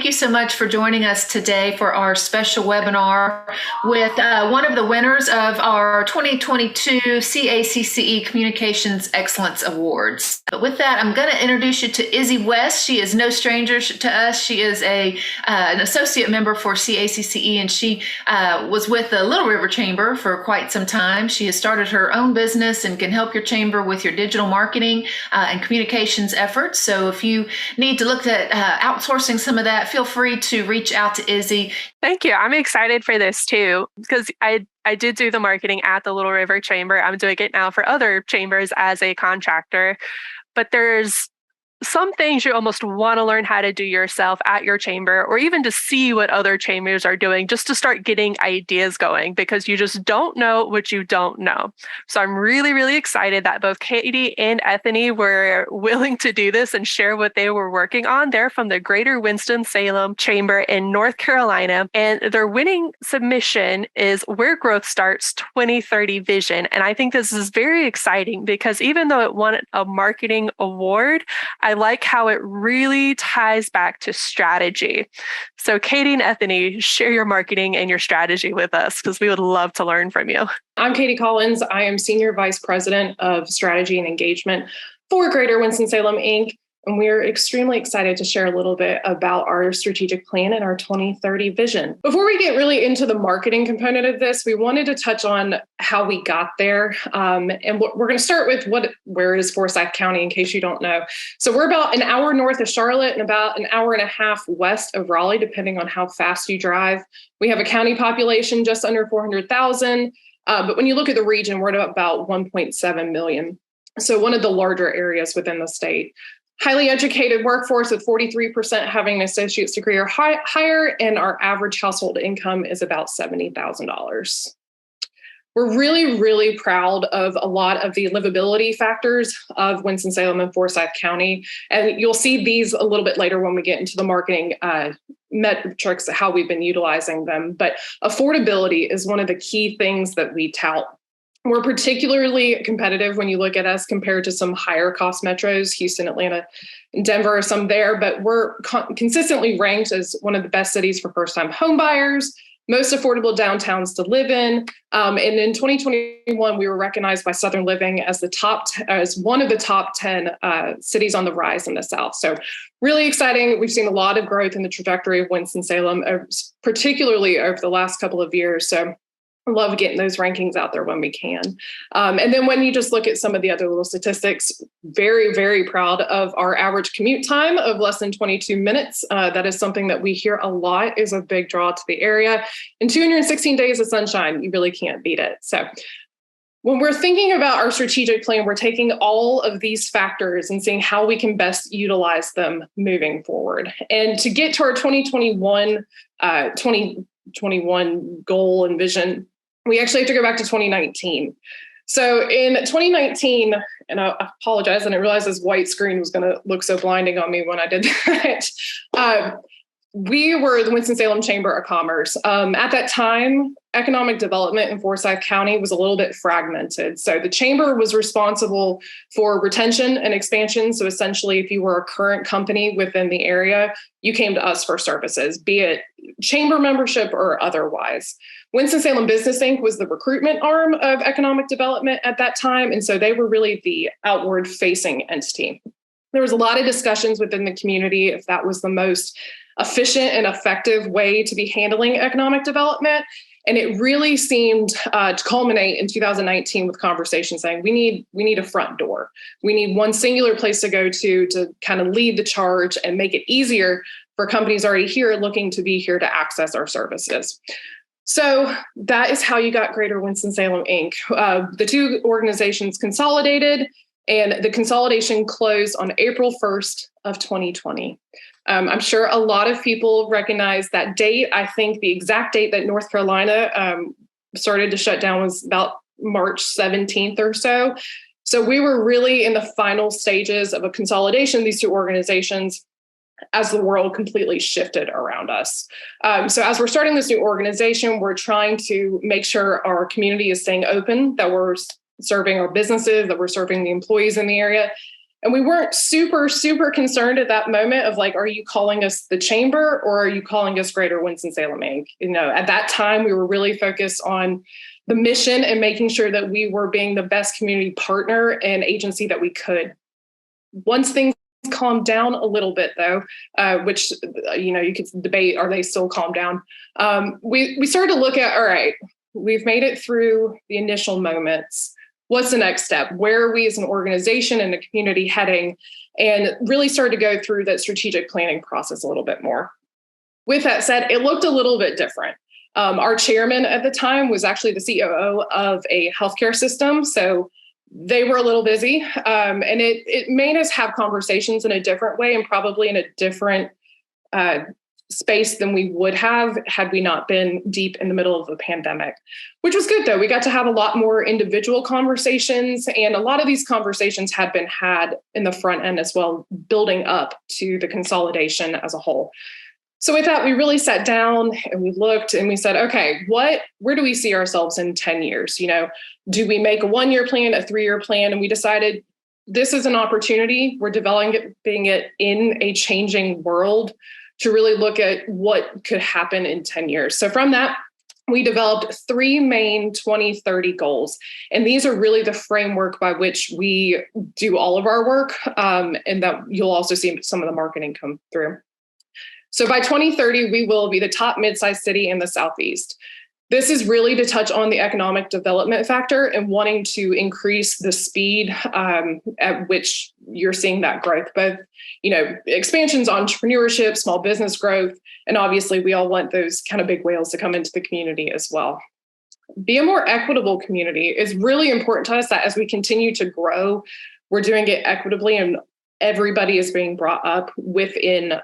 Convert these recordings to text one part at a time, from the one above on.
thank you so much for joining us today for our special webinar with one of the winners of our 2022 CACCE Communications Excellence Awards. But with that, I'm going to introduce you to Izzy West. She is no stranger to us. She is an associate member for CACCE, and she was with the Little River Chamber for quite some time. She has started her own business and can help your chamber with your digital marketing and communications efforts. So if you need to look at outsourcing some of that, feel free to reach out to Izzy. Thank you. I'm excited for this too, because I did do the marketing at the Little River Chamber. I'm doing it now for other chambers as a contractor, but there's some things you almost want to learn how to do yourself at your chamber, or even to see what other chambers are doing just to start getting ideas going, because you just don't know what you don't know. So I'm really, really excited that both Katie and Ethany were willing to do this and share what they were working on. They're from the Greater Winston-Salem Chamber in North Carolina, and their winning submission is Where Growth Starts 2030 Vision. And I think this is very exciting because even though it won a marketing award, I like how it really ties back to strategy. So Katie and Ethany, share your marketing and your strategy with us because we would love to learn from you. I'm Katie Collins. I am Senior Vice President of Strategy and Engagement for Greater Winston-Salem, Inc. And we're extremely excited to share a little bit about our strategic plan and our 2030 vision. Before we get really into the marketing component of this, we wanted to touch on how we got there. And we're going to start with where is Forsyth County, in case you don't know. So we're about an hour north of Charlotte and about an hour and a half west of Raleigh, depending on how fast you drive. We have a county population just under 400,000. But when you look at the region, we're at about 1.7 million. So one of the larger areas within the state. Highly educated workforce with 43% having an associate's degree or higher, and our average household income is about $70,000. We're really, really proud of a lot of the livability factors of Winston-Salem and Forsyth County. And you'll see these a little bit later when we get into the marketing metrics, how we've been utilizing them. But affordability is one of the key things that we tout. We're particularly competitive when you look at us compared to some higher cost metros, Houston, Atlanta, and Denver are some there, but we're consistently ranked as one of the best cities for first-time home buyers, most affordable downtowns to live in. And in 2021, we were recognized by Southern Living as one of the top 10 cities on the rise in the South. So really exciting. We've seen a lot of growth in the trajectory of Winston-Salem, particularly over the last couple of years. So I love getting those rankings out there when we can. And then when you just look at some of the other little statistics, very, very proud of our average commute time of less than 22 minutes. That is something that we hear a lot is a big draw to the area. And 216 days of sunshine, you really can't beat it. So when we're thinking about our strategic plan, we're taking all of these factors and seeing how we can best utilize them moving forward. And to get to our 2021 goal and vision, we actually have to go back to 2019. So in 2019, and I apologize, I didn't realize this white screen was going to look so blinding on me when I did that. We were the Winston-Salem Chamber of Commerce. At that time, economic development in Forsyth County was a little bit fragmented. So the chamber was responsible for retention and expansion. So essentially, if you were a current company within the area, you came to us for services, be it chamber membership or otherwise. Winston-Salem Business Inc. was the recruitment arm of economic development at that time. And so they were really the outward facing entity. There was a lot of discussions within the community if that was the most efficient and effective way to be handling economic development. And it really seemed to culminate in 2019 with conversations saying, we need a front door. We need one singular place to go to kind of lead the charge and make it easier for companies already here looking to be here to access our services. So that is how you got Greater Winston-Salem, Inc. The two organizations consolidated, and the consolidation closed on April 1st of 2020. I'm sure a lot of people recognize that date. I think the exact date that North Carolina started to shut down was about March 17th or so. So we were really in the final stages of a consolidation of these two organizations as the world completely shifted around us. So as we're starting this new organization, we're trying to make sure our community is staying open, that we're serving our businesses, that we're serving the employees in the area. And we weren't super concerned at that moment of like, are you calling us the chamber or are you calling us Greater Winston-Salem Inc.? At that time, we were really focused on the mission and making sure that we were being the best community partner and agency that we could. Once things calmed down a little bit, though, which, you could debate, are they still calmed down? We started to look at, all right, we've made it through the initial moments. What's the next step? Where are we as an organization and a community heading? And really started to go through that strategic planning process a little bit more. With that said, it looked a little bit different. Our chairman at the time was actually the COO of a healthcare system. So they were a little busy, and it made us have conversations in a different way and probably in a different space than we would have had we not been deep in the middle of a pandemic, which was good, though. We got to have a lot more individual conversations, and a lot of these conversations had been had in the front end as well, building up to the consolidation as a whole. So with that, we really sat down and we looked and we said, okay, where do we see ourselves in 10 years? Do we make a 1-year plan, a 3-year plan? And we decided this is an opportunity. We're developing it in a changing world to really look at what could happen in 10 years. So from that, we developed 3 main 2030 goals. And these are really the framework by which we do all of our work, and that you'll also see some of the marketing come through. So by 2030, we will be the top mid-sized city in the Southeast. This is really to touch on the economic development factor and wanting to increase the speed at which you're seeing that growth, both, expansions, entrepreneurship, small business growth, and obviously we all want those kind of big whales to come into the community as well. Be a more equitable community is really important to us that as we continue to grow, we're doing it equitably and everybody is being brought up within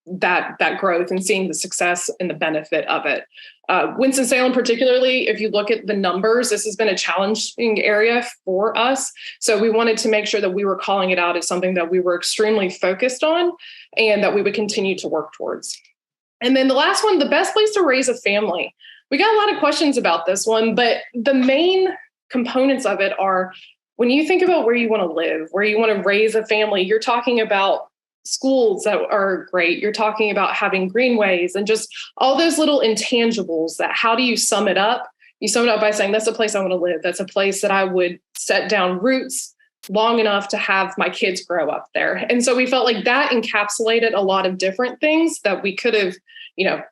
that growth and seeing the success and the benefit of it. Winston-Salem, particularly, if you look at the numbers, this has been a challenging area for us. So we wanted to make sure that we were calling it out as something that we were extremely focused on and that we would continue to work towards. And then the last one, the best place to raise a family. We got a lot of questions about this one, but the main components of it are when you think about where you want to live, where you want to raise a family, you're talking about schools that are great. You're talking about having greenways and just all those little intangibles that how do you sum it up? You sum it up by saying, that's a place I want to live. That's a place that I would set down roots long enough to have my kids grow up there. And so we felt like that encapsulated a lot of different things that we could have,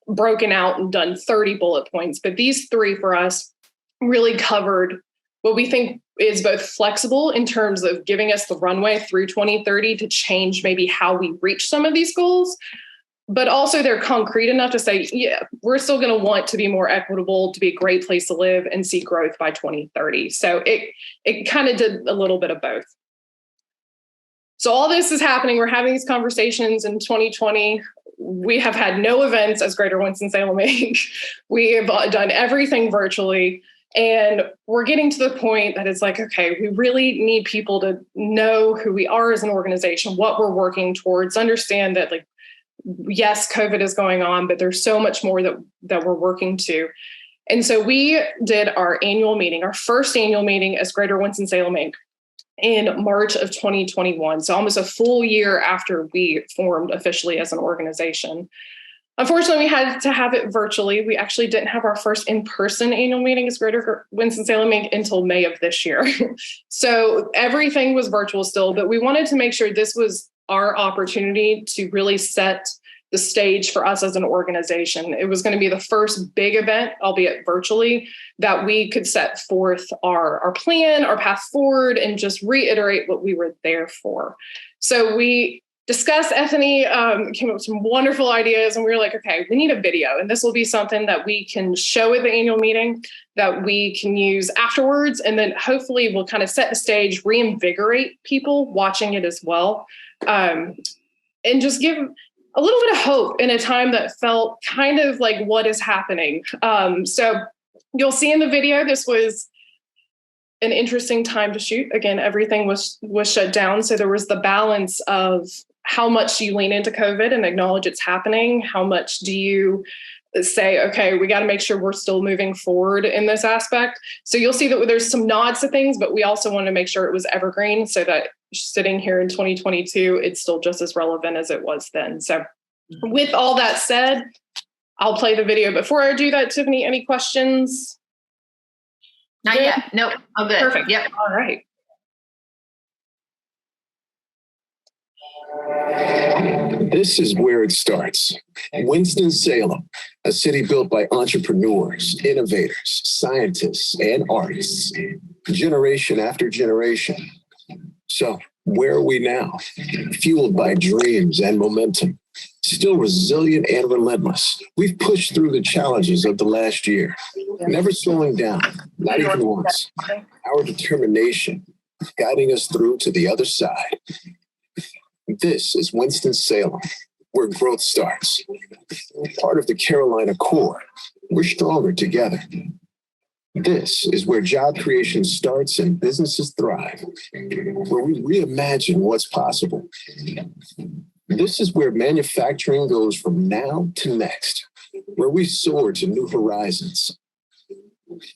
broken out and done 30 bullet points. But these 3 for us really covered what we think is both flexible in terms of giving us the runway through 2030 to change maybe how we reach some of these goals, but also they're concrete enough to say, yeah, we're still going to want to be more equitable, to be a great place to live and see growth by 2030. So it kind of did a little bit of both. So all this is happening. We're having these conversations in 2020. We have had no events as Greater Winston-Salem Inc. We have done everything virtually. And we're getting to the point that it's like, okay, we really need people to know who we are as an organization, what we're working towards, understand that, like, yes, COVID is going on, but there's so much more that we're working to. And so we did our annual meeting, our first annual meeting as Greater Winston-Salem Inc. in March of 2021. So almost a full year after we formed officially as an organization. Unfortunately, we had to have it virtually. We actually didn't have our first in-person annual meeting as Greater Winston-Salem Inc. until May of this year. So everything was virtual still, but we wanted to make sure this was our opportunity to really set the stage for us as an organization. It was going to be the first big event, albeit virtually, that we could set forth our plan, our path forward, and just reiterate what we were there for. So we discussed, Ethany came up with some wonderful ideas, and we were like, okay, we need a video, and this will be something that we can show at the annual meeting that we can use afterwards, and then hopefully we'll kind of set the stage, reinvigorate people watching it as well, and just give a little bit of hope in a time that felt kind of like what is happening. So you'll see in the video, this was an interesting time to shoot. Again, everything was shut down. So there was the balance of how much do you lean into COVID and acknowledge it's happening? How much do you say, okay, we got to make sure we're still moving forward in this aspect? So you'll see that there's some nods to things, but we also wanted to make sure it was evergreen so that sitting here in 2022, it's still just as relevant as it was then. So with all that said, I'll play the video. Before I do that, Tiffany, any questions? Not Good? yet. Nope. Oh, good. Perfect. Yep. All right. This is where it starts. Winston-Salem, a city built by entrepreneurs, innovators, scientists, and artists, generation after generation. So, where are we now? Fueled by dreams and momentum, still resilient and relentless. We've pushed through the challenges of the last year, never slowing down, not even once. Our determination guiding us through to the other side. This is Winston-Salem, where growth starts. Part of the Carolina core, we're stronger together. This is where job creation starts and businesses thrive, where we reimagine what's possible. This is where manufacturing goes from now to next, where we soar to new horizons.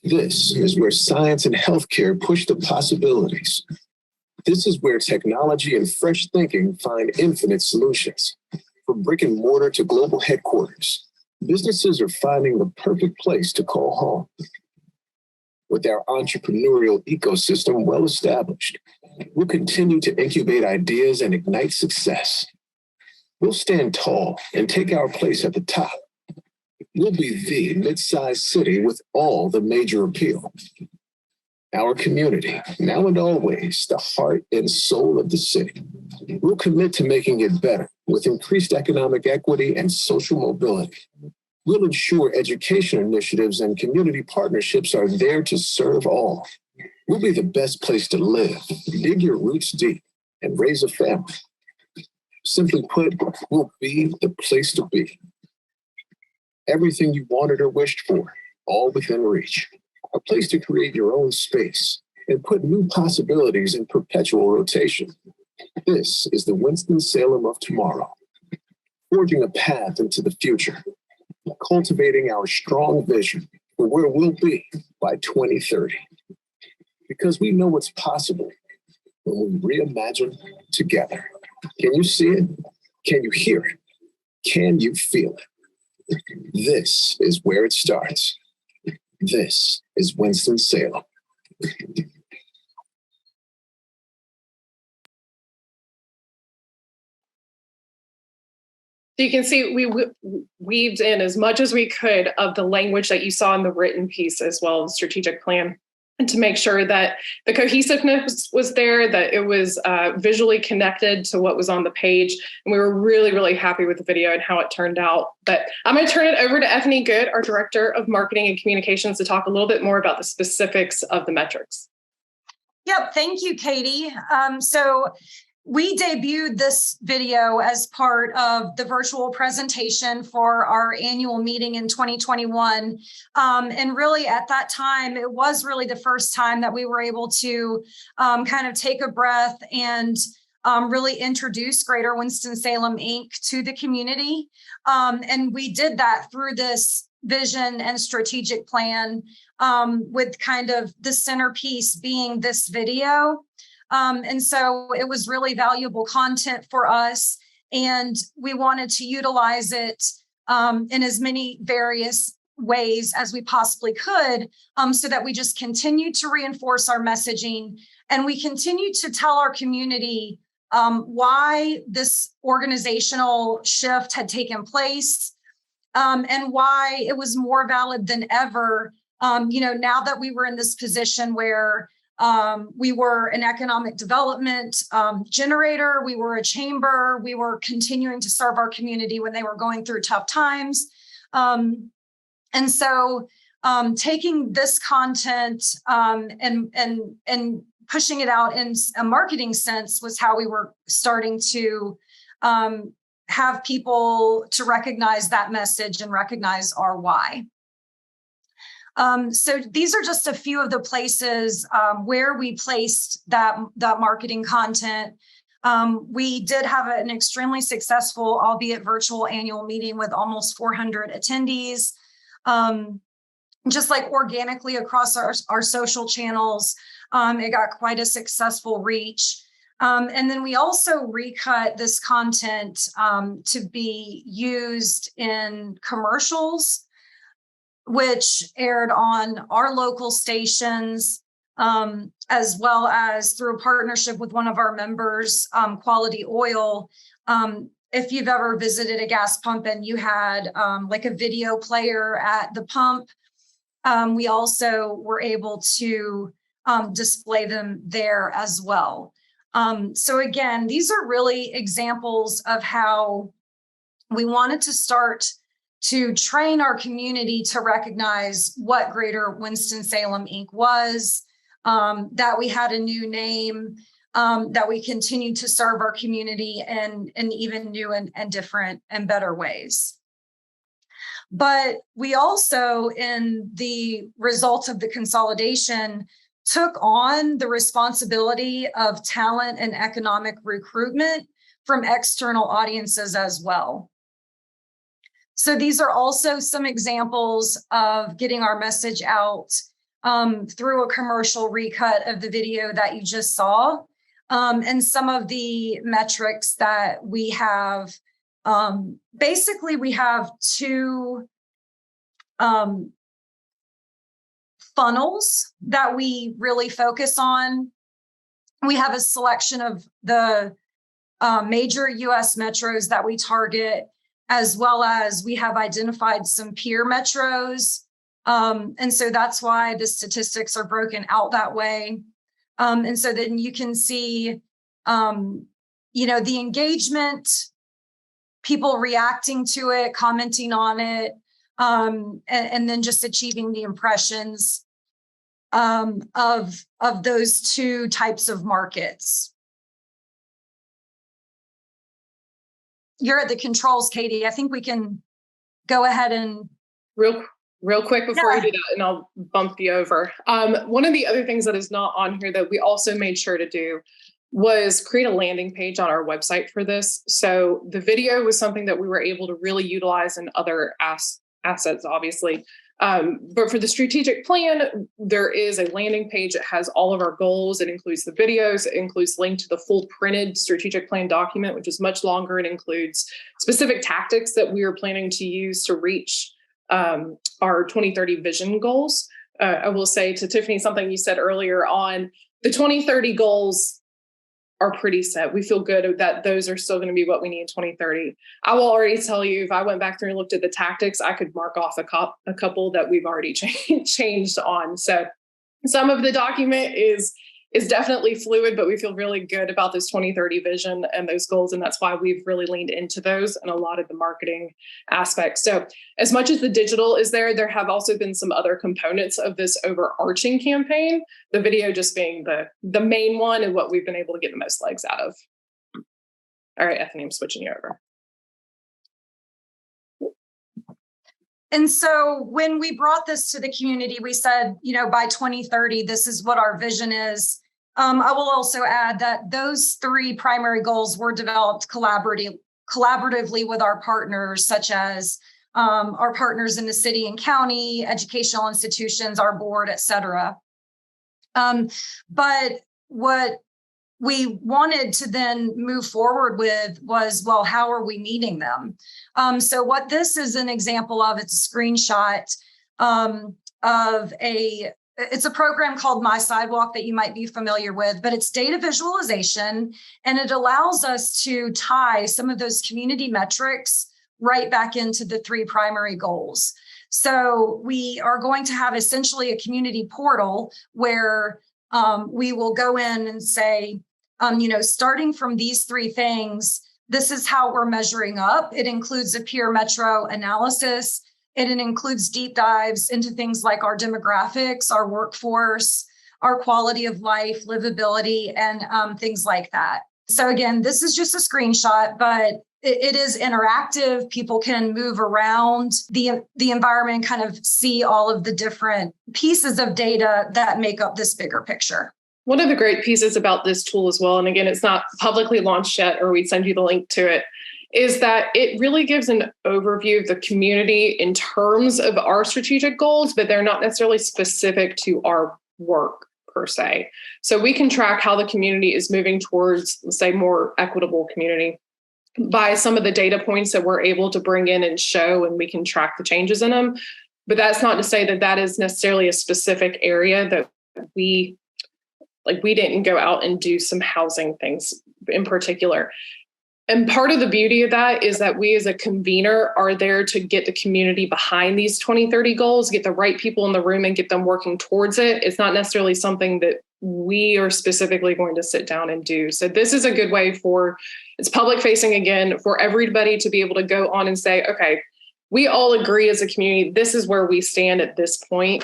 This is where science and healthcare push the possibilities. This is where technology and fresh thinking find infinite solutions. From brick and mortar to global headquarters, businesses are finding the perfect place to call home. With our entrepreneurial ecosystem well established, we'll continue to incubate ideas and ignite success. We'll stand tall and take our place at the top. We'll be the mid-sized city with all the major appeal. Our community, now and always, the heart and soul of the city. We'll commit to making it better with increased economic equity and social mobility. We'll ensure education initiatives and community partnerships are there to serve all. We'll be the best place to live, dig your roots deep, and raise a family. Simply put, we'll be the place to be. Everything you wanted or wished for, all within reach. A place to create your own space and put new possibilities in perpetual rotation. This is the Winston-Salem of tomorrow, forging a path into the future, cultivating our strong vision for where we'll be by 2030. Because we know what's possible when we reimagine together. Can you see it? Can you hear it? Can you feel it? This is where it starts. This is Winston-Salem. So you can see we weaved in as much as we could of the language that you saw in the written piece as well as strategic plan, and to make sure that the cohesiveness was there, that it was visually connected to what was on the page. And we were really, really happy with the video and how it turned out. But I'm going to turn it over to Effany Good, our Director of Marketing and Communications, to talk a little bit more about the specifics of the metrics. Yep, thank you, Katie. So we debuted this video as part of the virtual presentation for our annual meeting in 2021. And really at that time, it was really the first time that we were able to kind of take a breath and really introduce Greater Winston-Salem, Inc. to the community. And we did that through this vision and strategic plan with kind of the centerpiece being this video. And so it was really valuable content for us, and we wanted to utilize it in as many various ways as we possibly could, so that we just continue to reinforce our messaging and we continue to tell our community why this organizational shift had taken place, and why it was more valid than ever, now that we were in this position where we were an economic development generator. We were a chamber. We were continuing to serve our community when they were going through tough times. And so taking this content and pushing it out in a marketing sense was how we were starting to have people to recognize that message and recognize our why. So these are just a few of the places where we placed that marketing content. We did have an extremely successful, albeit virtual, annual meeting with almost 400 attendees. Just like organically across our social channels, it got quite a successful reach. And then we also recut this content to be used in commercials, which aired on our local stations, as well as through a partnership with one of our members, Quality Oil. If you've ever visited a gas pump and you had like a video player at the pump, we also were able to display them there as well. So again, these are really examples of how we wanted to start to train our community to recognize what Greater Winston-Salem Inc. was, that we had a new name, that we continue to serve our community in even new and different and better ways. But we also, in the result of the consolidation, took on the responsibility of talent and economic recruitment from external audiences as well. So these are also some examples of getting our message out through a commercial recut of the video that you just saw, and some of the metrics that we have. Basically, we have two funnels that we really focus on. We have a selection of the major US metros that we target, as well as we have identified some peer metros. And so that's why the statistics are broken out that way. And so then you can see, the engagement, people reacting to it, commenting on it, and then just achieving the impressions of those two types of markets. You're at the controls, Katie. I think we can go ahead and real quick before you do that, and I'll bump you over. One of the other things that is not on here that we also made sure to do was create a landing page on our website for this. So the video was something that we were able to really utilize in other assets, obviously. But for the strategic plan, there is a landing page that has all of our goals. It includes the videos, it includes link to the full printed strategic plan document, which is much longer. It includes specific tactics that we are planning to use to reach our 2030 vision goals. I will say to Tiffany, something you said earlier on, the 2030 goals are pretty set. We feel good that those are still going to be what we need in 2030. I will already tell you, if I went back through and looked at the tactics, I could mark off a couple that we've already changed on. So some of the document is definitely fluid, but we feel really good about this 2030 vision and those goals. And that's why we've really leaned into those and a lot of the marketing aspects. So as much as the digital is there have also been some other components of this overarching campaign, the video just being the main one and what we've been able to get the most legs out of. All right, Ethany, I'm switching you over. And so when we brought this to the community, we said, by 2030, this is what our vision is. I will also add that those three primary goals were developed collaboratively with our partners, such as our partners in the city and county, educational institutions, our board, et cetera. But what we wanted to then move forward with was, well, how are we meeting them? So what this is an example of, it's a screenshot of it's a program called My Sidewalk that you might be familiar with, but it's data visualization, and it allows us to tie some of those community metrics right back into the three primary goals. So we are going to have essentially a community portal where we will go in and say, starting from these three things, this is how we're measuring up. It includes a peer metro analysis. It includes deep dives into things like our demographics, our workforce, our quality of life, livability, and things like that. So again, this is just a screenshot, but it is interactive. People can move around the environment, kind of see all of the different pieces of data that make up this bigger picture. One of the great pieces about this tool as well, and again, it's not publicly launched yet, or we'd send you the link to it, is that it really gives an overview of the community in terms of our strategic goals, but they're not necessarily specific to our work per se. So we can track how the community is moving towards, let's say, more equitable community by some of the data points that we're able to bring in and show, and we can track the changes in them. But that's not to say that that is necessarily a specific area that we didn't go out and do some housing things in particular. And part of the beauty of that is that we as a convener are there to get the community behind these 2030 goals, get the right people in the room and get them working towards it. It's not necessarily something that we are specifically going to sit down and do. So this is a good way it's public facing again, for everybody to be able to go on and say, okay, we all agree as a community, this is where we stand at this point,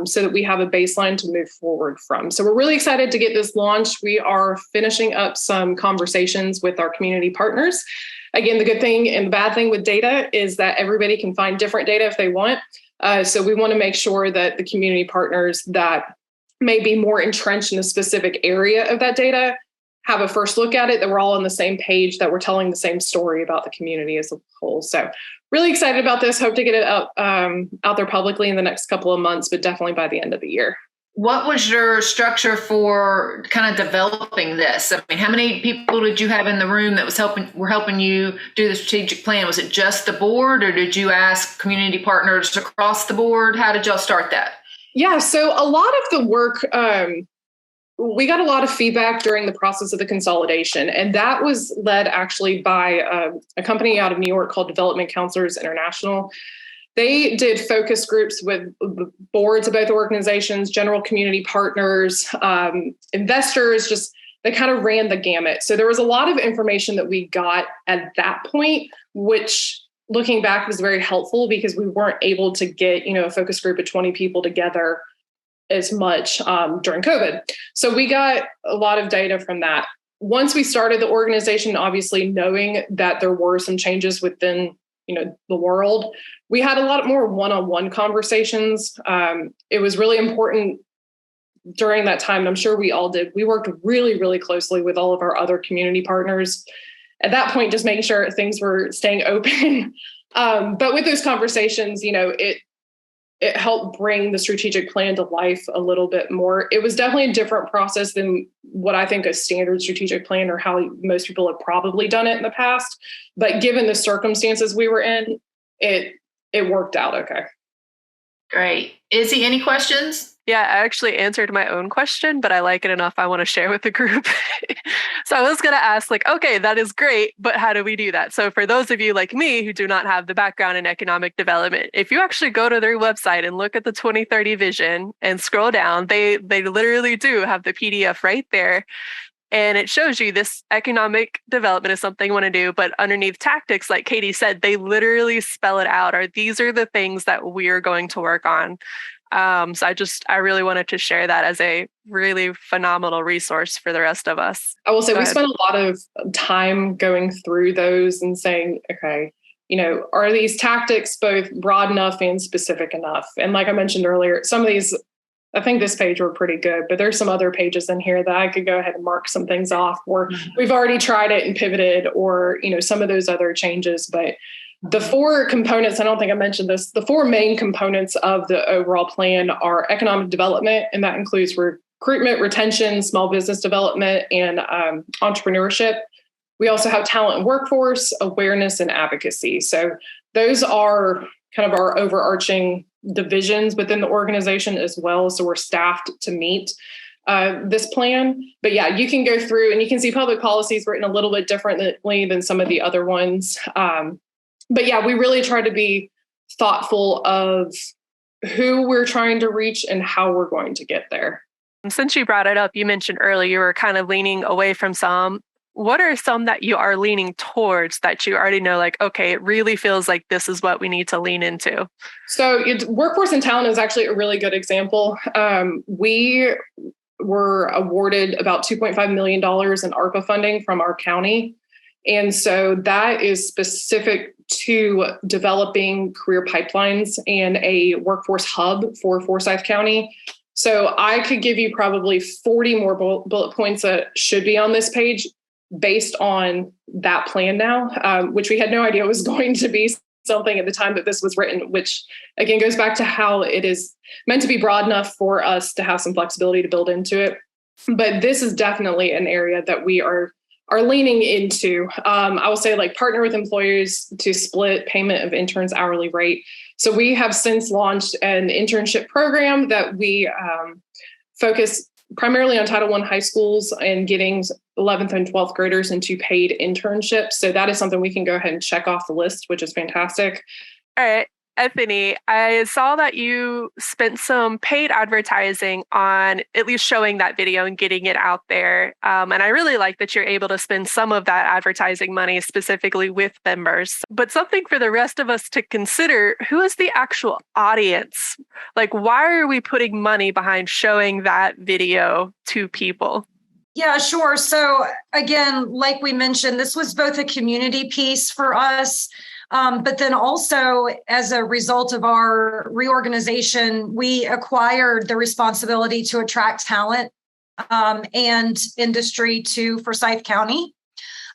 so that we have a baseline to move forward from. So we're really excited to get this launched. We are finishing up some conversations with our community partners. Again, the good thing and the bad thing with data is that everybody can find different data if they want. So we want to make sure that the community partners that may be more entrenched in a specific area of that data have a first look at it, that we're all on the same page, that we're telling the same story about the community as a whole. So really excited about this. Hope to get it out there publicly in the next couple of months, but definitely by the end of the year. What was your structure for kind of developing this? I mean, how many people did you have in the room that were helping you do the strategic plan? Was it just the board, or did you ask community partners across the board? How did y'all start that? Yeah, so a lot of the work, we got a lot of feedback during the process of the consolidation, and that was led actually by a company out of New York called Development Counselors International. They did focus groups with boards of both organizations, general community partners, investors, they kind of ran the gamut. So there was a lot of information that we got at that point, which looking back was very helpful because we weren't able to get, a focus group of 20 people together as much during COVID. So we got a lot of data from that. Once we started the organization, obviously knowing that there were some changes within, the world, we had a lot more one-on-one conversations. It was really important during that time, and I'm sure we all did. We worked really, really closely with all of our other community partners. At that point, just making sure things were staying open. But with those conversations, it helped bring the strategic plan to life a little bit more. It was definitely a different process than what I think a standard strategic plan or how most people have probably done it in the past. But given the circumstances we were in, it worked out okay. Great. Izzy, any questions? Yeah, I actually answered my own question, but I like it enough I want to share with the group. So I was going to ask, okay, that is great, but how do we do that? So for those of you like me who do not have the background in economic development, if you actually go to their website and look at the 2030 vision and scroll down, they literally do have the PDF right there. And it shows you this economic development is something you want to do, but underneath tactics, like Katie said, they literally spell it out, or these are the things that we're going to work on. So I really wanted to share that as a really phenomenal resource for the rest of us. I will say we spent a lot of time going through those and saying, okay, are these tactics both broad enough and specific enough? And like I mentioned earlier, some of these, I think this page were pretty good, but there's some other pages in here that I could go ahead and mark some things off, or we've already tried it and pivoted, or, some of those other changes. But the four components, I don't think I mentioned this, the four main components of the overall plan are economic development, and that includes recruitment, retention, small business development, and entrepreneurship. We also have talent and workforce, awareness, and advocacy. So those are kind of our overarching divisions within the organization as well. So we're staffed to meet this plan. But yeah, you can go through and you can see public policies written a little bit differently than some of the other ones. But yeah, we really try to be thoughtful of who we're trying to reach and how we're going to get there. Since you brought it up, you mentioned earlier you were kind of leaning away from some. What are some that you are leaning towards that you already know, okay, it really feels like this is what we need to lean into? So workforce and talent is actually a really good example. We were awarded about $2.5 million in ARPA funding from our county. And so that is specific to developing career pipelines and a workforce hub for Forsyth County. So I could give you probably 40 more bullet points that should be on this page based on that plan now, which we had no idea was going to be something at the time that this was written, which again goes back to how it is meant to be broad enough for us to have some flexibility to build into it. But this is definitely an area that we are leaning into. I will say, like, partner with employers to split payment of interns' hourly rate. So we have since launched an internship program that we focus primarily on Title I high schools and getting 11th and 12th graders into paid internships. So that is something we can go ahead and check off the list, which is fantastic. All right. Anthony, I saw that you spent some paid advertising on at least showing that video and getting it out there. And I really like that you're able to spend some of that advertising money specifically with members. But something for the rest of us to consider, who is the actual audience? Like, why are we putting money behind showing that video to people? Yeah, sure. So again, like we mentioned, this was both a community piece for us. But then also, as a result of our reorganization, we acquired the responsibility to attract talent and industry to Forsyth County.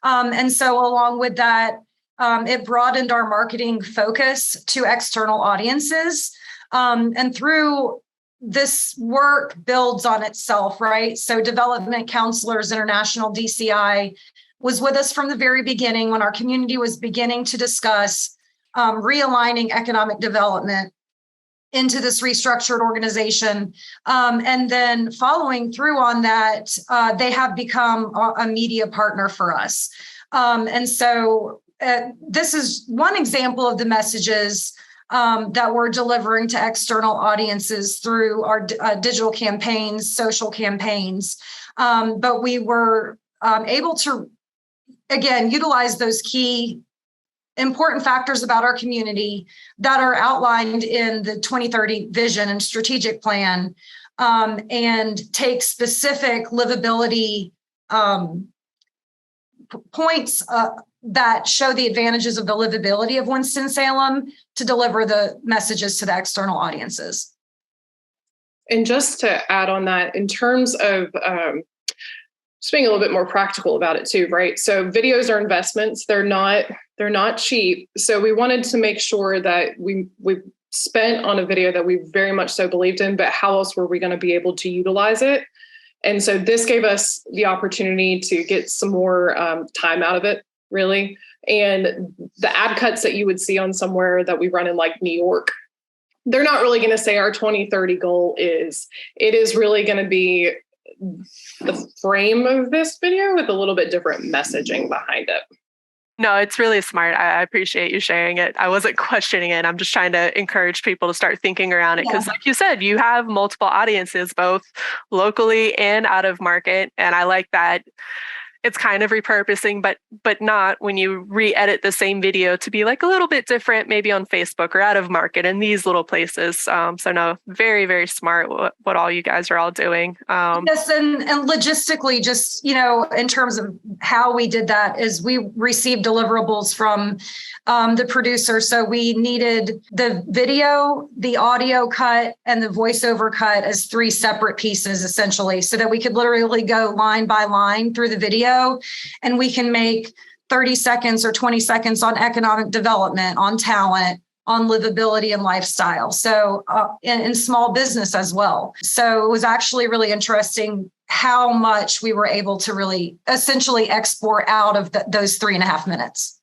And so along with that, it broadened our marketing focus to external audiences. And through this work builds on itself, right? So Development Counselors International, DCI, was with us from the very beginning when our community was beginning to discuss realigning economic development into this restructured organization. And then following through on that, they have become a media partner for us. And so this is one example of the messages that we're delivering to external audiences through our digital campaigns, social campaigns. But we were able to, again, utilize those key important factors about our community that are outlined in the 2030 vision and strategic plan, and take specific livability points that show the advantages of the livability of Winston-Salem to deliver the messages to the external audiences. And just to add on that, in terms of just being a little bit more practical about it too, right? So videos are investments. They're not cheap. So we wanted to make sure that we spent on a video that we very much so believed in, but how else were we going to be able to utilize it? And so this gave us the opportunity to get some more time out of it, really. And the ad cuts that you would see on somewhere that we run in like New York, they're not really going to say our 2030 goal is. It is really going to be the frame of this video with a little bit different messaging behind it. No, it's really smart. I appreciate you sharing it. I wasn't questioning it. I'm just trying to encourage people to start thinking around it. Because like you said, you have multiple audiences, both locally and out of market. And I like that it's kind of repurposing, but not when you re-edit the same video to be like a little bit different, maybe on Facebook or out of market in these little places. So no, very, very smart what all you guys are all doing. Yes, and logistically, just, in terms of how we did that is we received deliverables from the producer. So we needed the video, the audio cut, and the voiceover cut as three separate pieces, essentially, so that we could literally go line by line through the video. And we can make 30 seconds or 20 seconds on economic development, on talent, on livability and lifestyle. So in small business as well. So it was actually really interesting how much we were able to really essentially export out of those 3.5 minutes.